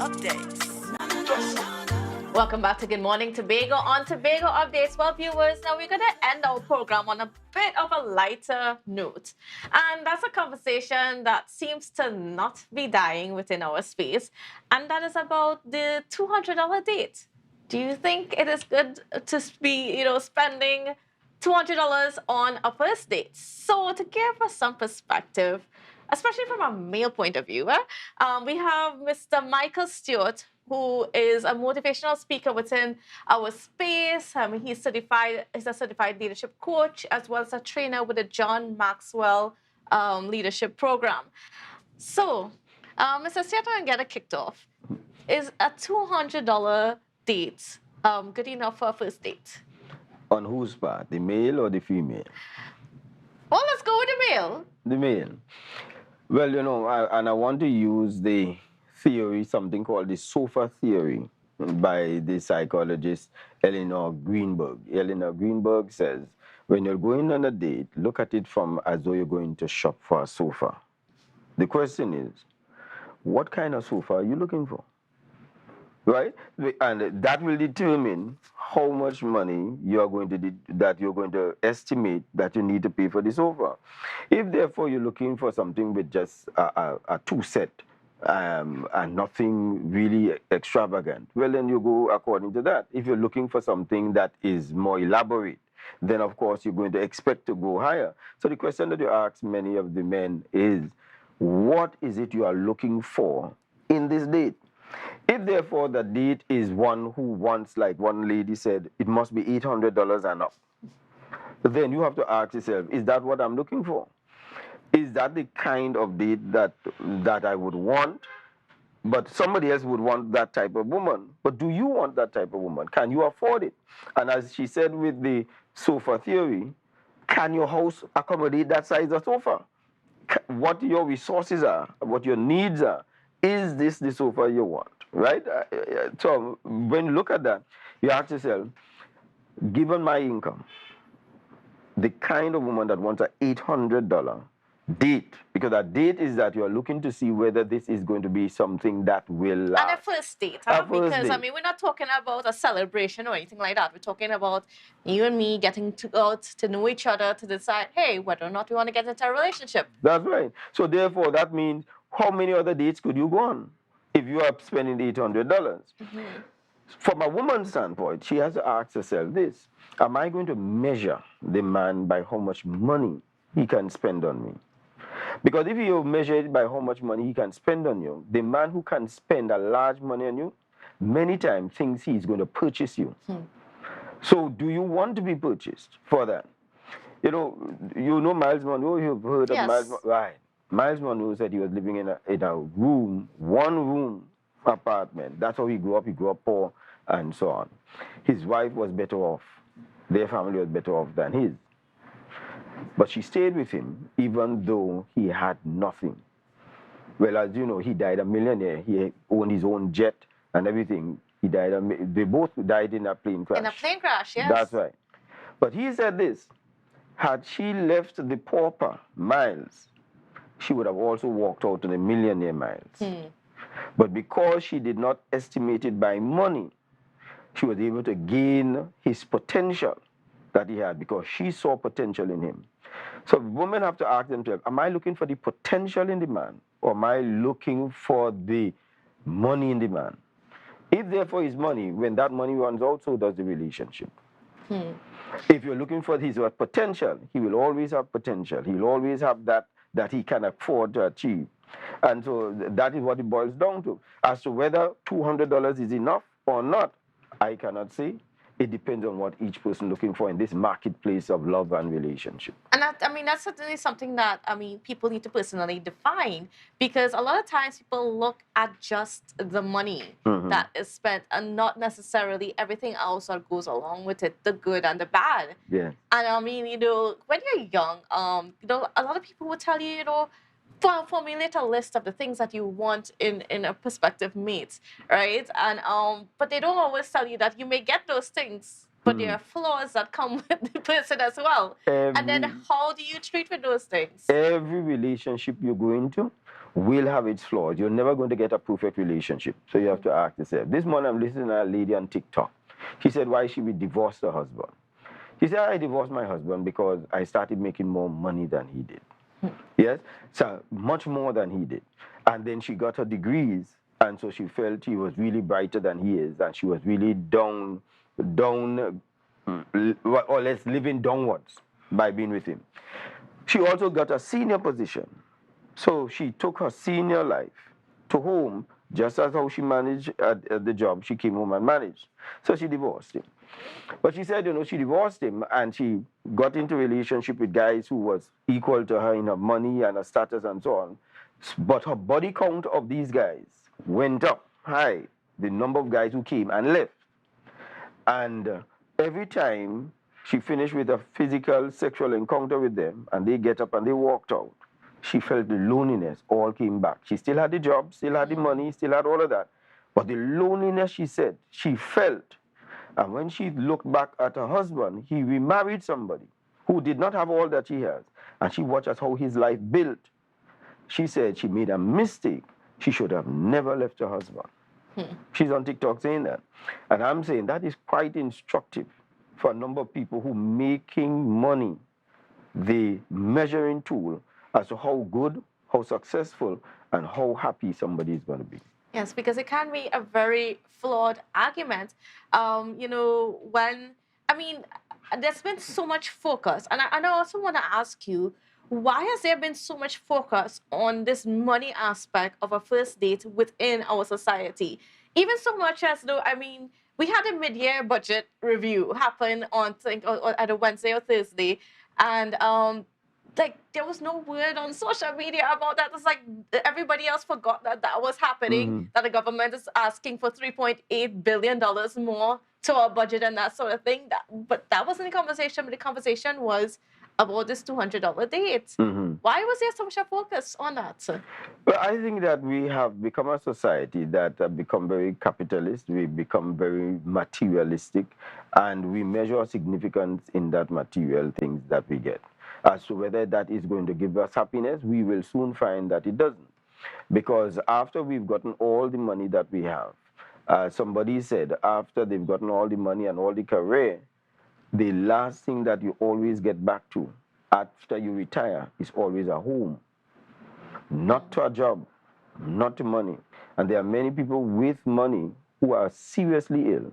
Updates. Welcome back to Good Morning Tobago on Tobago Updates. Well, viewers, now we're going to end our program on a bit of a lighter note. And that's a conversation that seems to not be dying within our space. And that is about the $200 date. Do you think it is good to be, spending $200 on a first date? So to give us some perspective, especially from a male point of view, we have Mr. Micheal Stewart, who is a motivational speaker within our space. He's a certified leadership coach, as well as a trainer with the John Maxwell leadership program. So, Mr. Stewart, I'm going to get it kicked off. Is a $200 date good enough for a first date? On whose part, the male or the female? Well, let's go with the male. The male. Well, I want to use the theory, something called the sofa theory by the psychologist Eleanor Greenberg. Eleanor Greenberg says, when you're going on a date, look at it from as though you're going to shop for a sofa. The question is, what kind of sofa are you looking for? Right? And that will determine how much money you're going to estimate that you need to pay for the sofa. If therefore you're looking for something with just a two-set and nothing really extravagant, well then you go according to that. If you're looking for something that is more elaborate, then of course you're going to expect to go higher. So the question that you ask many of the men is, what is it you are looking for in this date? If therefore the date is one who wants, like one lady said, it must be $800 and up, then you have to ask yourself, is that what I'm looking for? Is that the kind of date that I would want? But somebody else would want that type of woman. But do you want that type of woman? Can you afford it? And as she said with the sofa theory, can your house accommodate that size of sofa? What your resources are, what your needs are, is this the sofa you want, right? So when you look at that, you ask yourself, given my income, the kind of woman that wants an $800 date, because a date is that you're looking to see whether this is going to be something that will last. And a first date, because we're not talking about a celebration or anything like that. We're talking about you and me getting to know each other to decide, hey, whether or not we want to get into a relationship. That's right. So therefore, that means how many other dates could you go on if you are spending $800? Mm-hmm. From a woman's standpoint, she has to ask herself this: am I going to measure the man by how much money he can spend on me? Because if you measure it by how much money he can spend on you, the man who can spend a large money on you, many times thinks he's going to purchase you. So do you want to be purchased for that? You know Miles Monroe, you've heard of Miles Monroe, right? Miles Monroe said he was living in a one-room apartment. That's how he grew up. He grew up poor and so on. His wife was better off. Their family was better off than his. But she stayed with him even though he had nothing. Well, as you know, he died a millionaire. He owned his own jet and everything. They both died in a plane crash. In a plane crash, yes. That's right. But he said this: had she left the pauper Miles, she would have also walked out to the millionaire Miles. But because she did not estimate it by money, she was able to gain his potential that he had because she saw potential in him. So women have to ask themselves, am I looking for the potential in the man, or am I looking for the money in the man? If therefore his money, when that money runs out, so does the relationship. If you're looking for his potential, he will always have potential. He will always have that he can afford to achieve. And so that is what it boils down to. As to whether $200 is enough or not, I cannot say. It depends on what each person looking for in this marketplace of love and relationship. And that's certainly something that, people need to personally define, because a lot of times people look at just the money that is spent and not necessarily everything else that goes along with it, the good and the bad. Yeah. And when you're young, a lot of people will tell you, formulate a list of the things that you want in a prospective mate, right? And but they don't always tell you that you may get those things, but there are flaws that come with the person as well. And then how do you treat with those things? Every relationship you go into will have its flaws. You're never going to get a perfect relationship. So you have to ask yourself. This morning I'm listening to a lady on TikTok. She said why she would divorce her husband. She said, I divorced my husband because I started making more money than he did. Yes? So much more than he did. And then she got her degrees, and so she felt he was really brighter than he is, and she was really down, or less living downwards by being with him. She also got a senior position. So she took her senior life to home, just as how she managed at the job, she came home and managed. So she divorced him. But she said, she divorced him and she got into a relationship with guys who was equal to her in her money and her status and so on. But her body count of these guys went up high, the number of guys who came and left. And every time she finished with a physical sexual encounter with them and they get up and they walked out, she felt the loneliness all came back. She still had the job, still had the money, still had all of that. But the loneliness, she said, she felt. And when she looked back at her husband, he remarried somebody who did not have all that she has. And she watched how his life built. She said she made a mistake. She should have never left her husband. She's on TikTok saying that. And I'm saying that is quite instructive for a number of people who making money the measuring tool as to how good, how successful, and how happy somebody is going to be. Yes, because it can be a very flawed argument. When, I mean, there's been so much focus. And I also want to ask you, why has there been so much focus on this money aspect of a first date within our society? Even so much as though, we had a mid-year budget review happen on, or at a Wednesday or Thursday. And like there was no word on social media about that. It's like everybody else forgot that that was happening, that the government is asking for $3.8 billion more to our budget and that sort of thing. But that wasn't the conversation. But the conversation was about this $200 date. Why was there so much focus on that, sir? Well, I think that we have become a society that have become very capitalist. We become very materialistic, and we measure significance in that material things that we get. As to whether that is going to give us happiness, we will soon find that it doesn't. Because after we've gotten all the money that we have, somebody said after they've gotten all the money and all the career, the last thing that you always get back to after you retire is always a home. Not to a job, not to money. And there are many people with money who are seriously ill,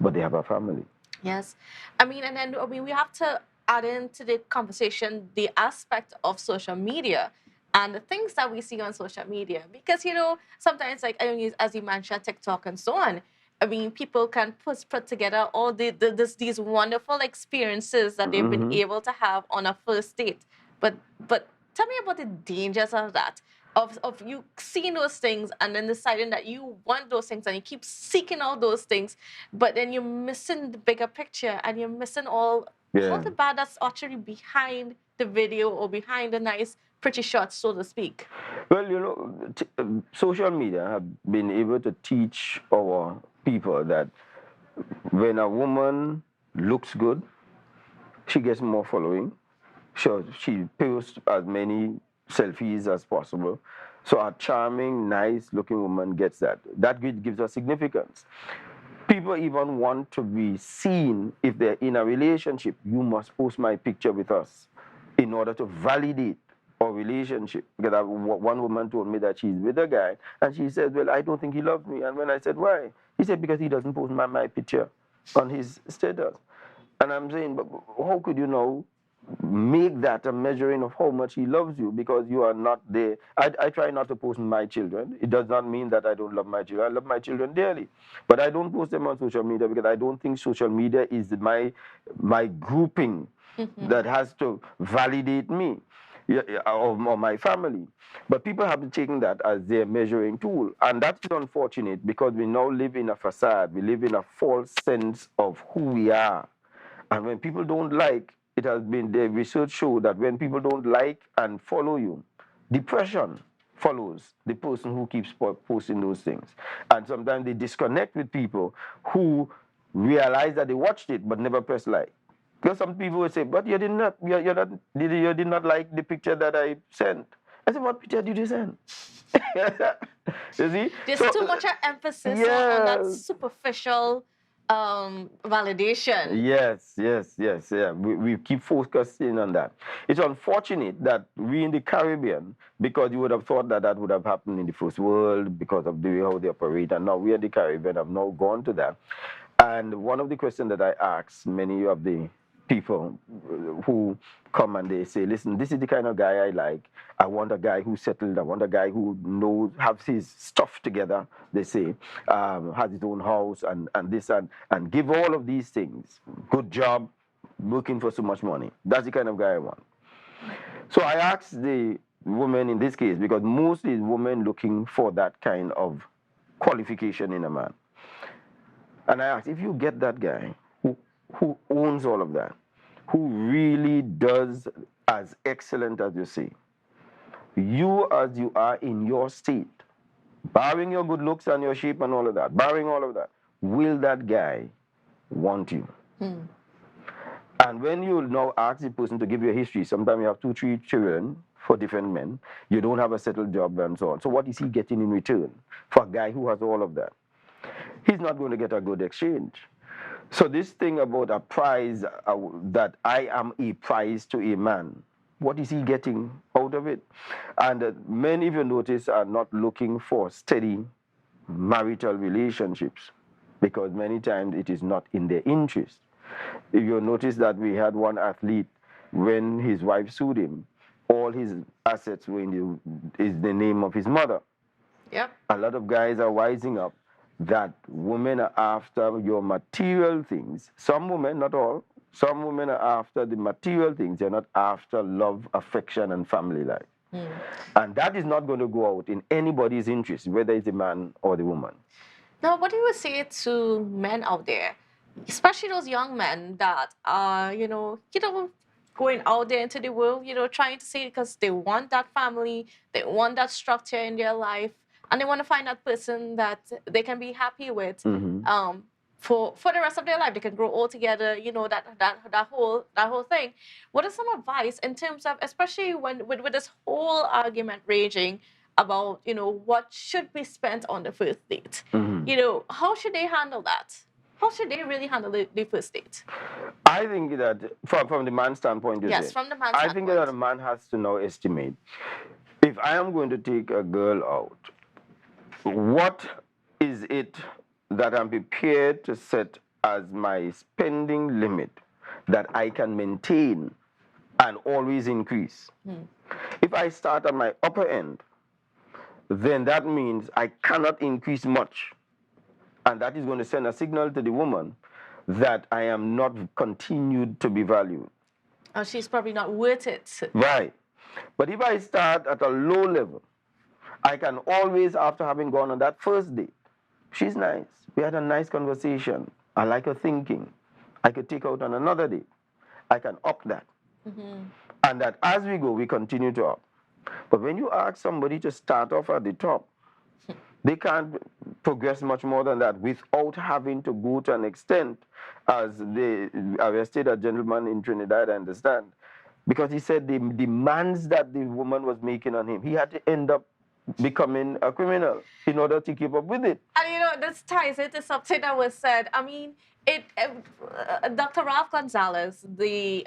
but they have a family. Yes. And then we have to add into the conversation the aspect of social media and the things that we see on social media. Because, sometimes, like, as you mentioned, TikTok and so on, people can put together all these wonderful experiences that they've been able to have on a first date. But tell me about the dangers of that, of you seeing those things and then deciding that you want those things and you keep seeking out those things, but then you're missing the bigger picture and you're missing all the bad that's actually behind the video or behind the nice, pretty shots, so to speak. Well, social media have been able to teach our people that when a woman looks good, she gets more following. So she posts as many selfies as possible. So a charming, nice-looking woman gets that. That gives her significance. People even want to be seen if they're in a relationship. You must post my picture with us in order to validate our relationship. Because one woman told me that she's with a guy, and she said, well, I don't think he loves me. And when I said, why? He said, because he doesn't post my picture on his status. And I'm saying, but how could you know? Make that a measuring of how much he loves you, because you are not there. I try not to post my children. It does not mean that I don't love my children. I love my children dearly. But I don't post them on social media because I don't think social media is my grouping that has to validate me or my family. But people have taken that as their measuring tool. And that is unfortunate because we now live in a facade. We live in a false sense of who we are. And when people don't like, it has been, the research show that when people don't like and follow you, depression follows the person who keeps posting those things. And sometimes they disconnect with people who realize that they watched it but never press like. Because some people will say, but you did not like the picture that I sent. I said, what picture did you send? You see? There's So, too much emphasis on that yes. superficial validation. Yes. Yeah. We keep focusing on that. It's unfortunate that we in the Caribbean, because you would have thought that that would have happened in the first world because of the way how they operate, and now we in the Caribbean have now gone to that. And one of the questions that I ask many of the people who come and they say, listen, this is the kind of guy I like. I want a guy who's settled. I want a guy who knows, has his stuff together, they say, has his own house and this and give all of these things. Good job, working for so much money. That's the kind of guy I want. So I asked the woman in this case, because mostly women looking for that kind of qualification in a man. And I asked, if you get that guy who owns all of that, who really does as excellent as you say, you as you are in your state, barring your good looks and your shape and all of that, barring all of that, will that guy want you? And when you now ask the person to give you a history, sometimes you have 2, 3 children for different men, you don't have a settled job and so on. So what is he getting in return for a guy who has all of that? He's not going to get a good exchange. So this thing about a prize, that I am a prize to a man, what is he getting out of it? And men, if you notice, are not looking for steady marital relationships because many times it is not in their interest. If you notice that we had one athlete, when his wife sued him, all his assets were in the name of his mother. Yep. A lot of guys are wising up that women are after your material things. Some women, not all, some women are after the material things. They're not after love, affection, and family life. And that is not going to go out in anybody's interest, whether it's the man or the woman. Now, what do you say to men out there, especially those young men that are, going out there into the world, trying to say because they want that family, they want that structure in their life, and they want to find that person that they can be happy with, for the rest of their life. They can grow old together, that whole thing. What is some advice in terms of, especially when with this whole argument raging about what should be spent on the first date? How should they handle that? How should they really handle the first date? I think that from the man's standpoint, Yes, from the man's I think that a standpoint. man has to now estimate, if I am going to take a girl out, what is it that I'm prepared to set as my spending limit that I can maintain and always increase? If I start at my upper end, then that means I cannot increase much. And that is going to send a signal to the woman that I am not continued to be valued. Oh, she's probably not worth it. Right. But if I start at a low level, I can always, after having gone on that first date, she's nice. We had a nice conversation. I like her thinking. I could take her out on another date. I can up that. And that as we go, we continue to up. But when you ask somebody to start off at the top, they can't progress much more than that without having to go to an extent, as they arrested a gentleman in Trinidad, I understand, because he said the demands that the woman was making on him, he had to end up becoming a criminal in order to keep up with it. And this ties into something that was said. I mean, Dr. Ralph Gonzalez, the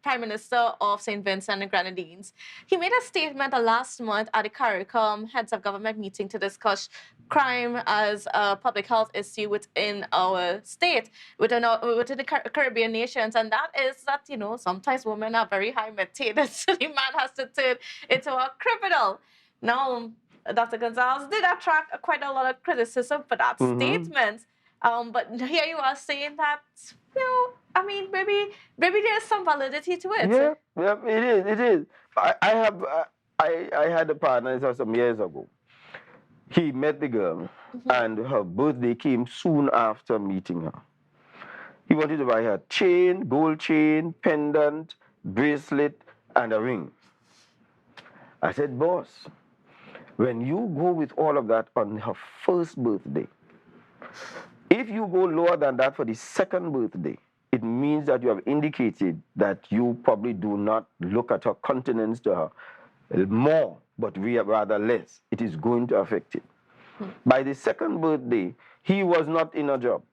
Prime Minister of St. Vincent and Grenadines, he made a statement last month at the CARICOM Heads of Government meeting to discuss crime as a public health issue within our state, within the Caribbean nations. And that is that, sometimes women are very high maintenance. The man has to turn into a criminal. Now, Dr. Gonzalez did attract quite a lot of criticism for that statement. But here you are saying that, I mean, maybe there's some validity to it. Yeah, it is. I had a partner, this was some years ago. He met the girl, and her birthday came soon after meeting her. He wanted to buy her chain, gold chain, pendant, bracelet, and a ring. I said, boss, when you go with all of that on her first birthday, if you go lower than that for the second birthday, it means that you have indicated that you probably do not look at her countenance to her more, but rather less, it is going to affect it. By the second birthday, he was not in a job.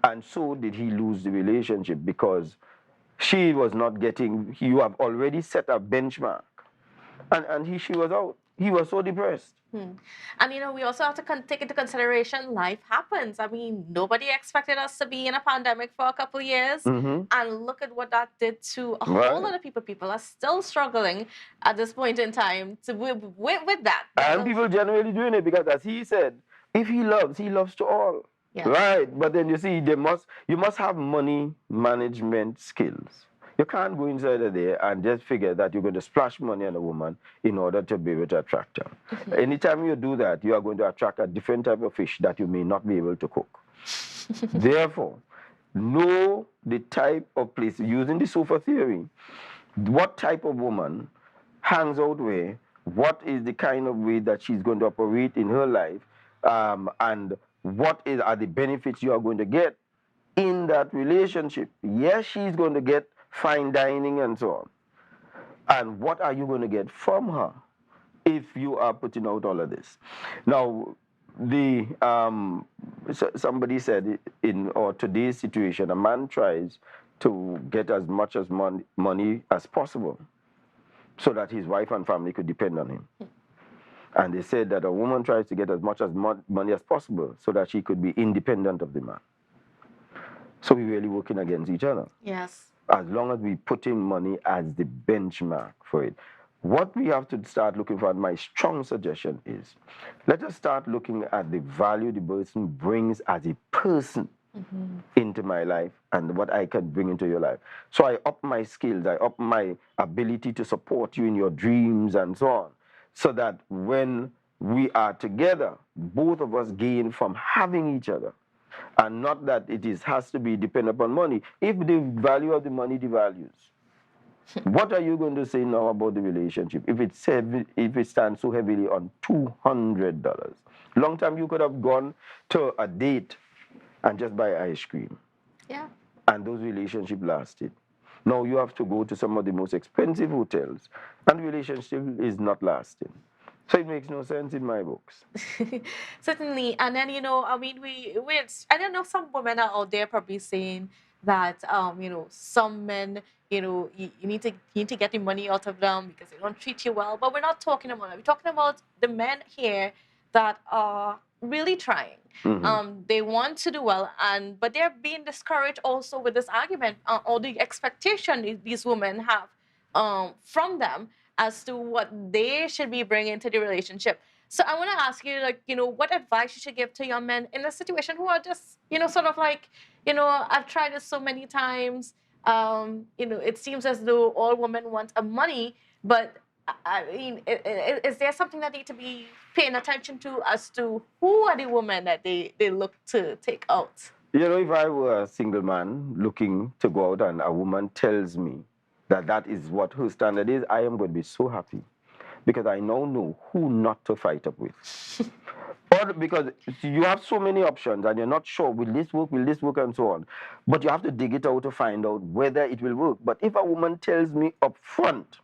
And so did he lose the relationship because she was not getting, you have already set a benchmark. And she was out. He was so depressed. And we also have to take into consideration life happens. I mean, nobody expected us to be in a pandemic for a couple of years. And look at what that did to a whole lot of people. People are still struggling at this point in time with that. And people generally doing it because, as he said, if he loves to all. Yes. Right. But then you see, you must have money management skills. You can't go inside of there and just figure that you're going to splash money on a woman in order to be able to attract her. Anytime you do that, you are going to attract a different type of fish that you may not be able to cook. Therefore, know the type of place, using the sofa theory, what type of woman hangs out where, what is the kind of way that she's going to operate in her life, and what are the benefits you are going to get in that relationship. Yes, she's going to get fine dining and so on. And what are you going to get from her if you are putting out all of this? Now, somebody said in today's situation, a man tries to get as much as money as possible so that his wife and family could depend on him. And they said that a woman tries to get as much as money as possible so that she could be independent of the man. So we're really working against each other. Yes. As long as we put in money as the benchmark for it. What we have to start looking for, and my strong suggestion is, let us start looking at the value the person brings as a person into my life and what I can bring into your life. So I up my skills, I up my ability to support you in your dreams and so on, so that when we are together, both of us gain from having each other. And not that has to be dependent upon money. If the value of the money devalues, what are you going to say now about the relationship if it stands so heavily on $200? Long time you could have gone to a date and just buy ice cream. Yeah. And those relationships lasted. Now you have to go to some of the most expensive hotels, and the relationship is not lasting. So it makes no sense in my books. Certainly. And then, I mean, I don't know, some women are out there probably saying that, some men, you need to get the money out of them because they don't treat you well. But we're not talking about that. We're talking about the men here that are really trying. They want to do well, but they're being discouraged also with this argument or the expectation these women have from them as to what they should be bringing to the relationship. So I want to ask you, what advice you should give to young men in a situation who are just, sort of like, I've tried this so many times. It seems as though all women want a money, but I mean, is there something that need to be paying attention to as to who are the women that they look to take out? If I were a single man looking to go out and a woman tells me that is what her standard is, I am going to be so happy because I now know who not to fight up with. Or because you have so many options and you're not sure, will this work, and so on. But you have to dig it out to find out whether it will work. But if a woman tells me up front,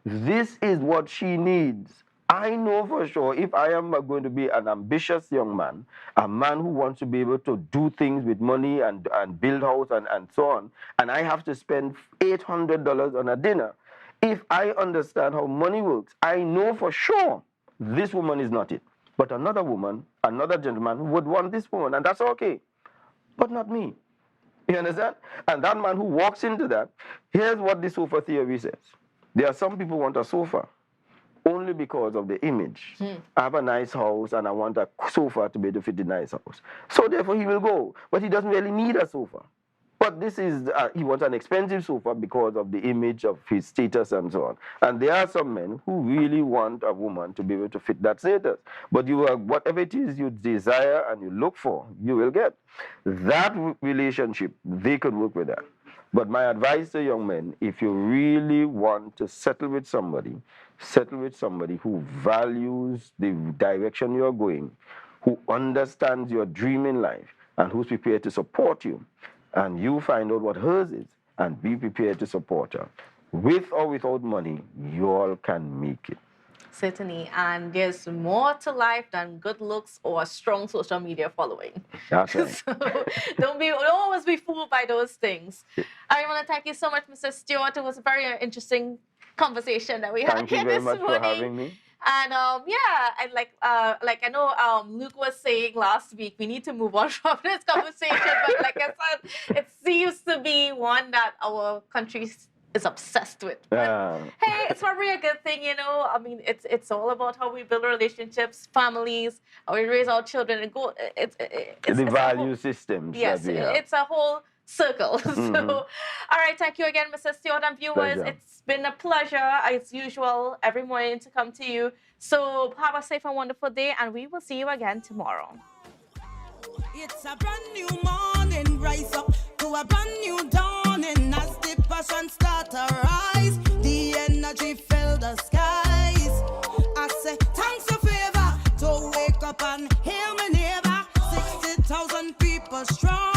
this is what she needs, I know for sure if I am going to be an ambitious young man, a man who wants to be able to do things with money and build house and so on, and I have to spend $800 on a dinner, if I understand how money works, I know for sure this woman is not it. But another woman, another gentleman would want this woman, and that's okay. But not me. You understand? And that man who walks into that, here's what the sofa theory says. There are some people who want a sofa only because of the image. I have a nice house and I want a sofa to be able to fit the nice house. So therefore he will go, but he doesn't really need a sofa. But this is, he wants an expensive sofa because of the image of his status and so on. And there are some men who really want a woman to be able to fit that status. But whatever it is you desire and you look for, you will get. That relationship, they could work with that. But my advice to young men, if you really want to settle with somebody who values the direction you're going, who understands your dream in life, and who's prepared to support you. And you find out what hers is and be prepared to support her. with or without money, you all can make it. Certainly. And there's more to life than good looks or a strong social media following. That's right. So don't always be fooled by those things. I want to thank you so much, Mr. Stewart. It was a very interesting conversation that we had Thank you here very this much morning. for having me. And yeah, and like I know Luke was saying last week, we need to move on from this conversation. But like I said, it seems to be one that our country is obsessed with. But hey, it's probably a good thing, you know. I mean, it's all about how we build relationships, families, how we raise our children, and go. It's the value systems. Yes, that we have. it's a whole circle. So, all right, thank you again, Mr. Stewart, and viewers. Pleasure. It's been a pleasure, as usual, every morning to come to you. So have a safe and wonderful day, and we will see you again tomorrow. It's a brand new morning, rise up to a brand new dawning. As the passion start to rise, the energy fill the skies. I say thanks for favor to wake up and hear me neighbor. 60,000 people strong.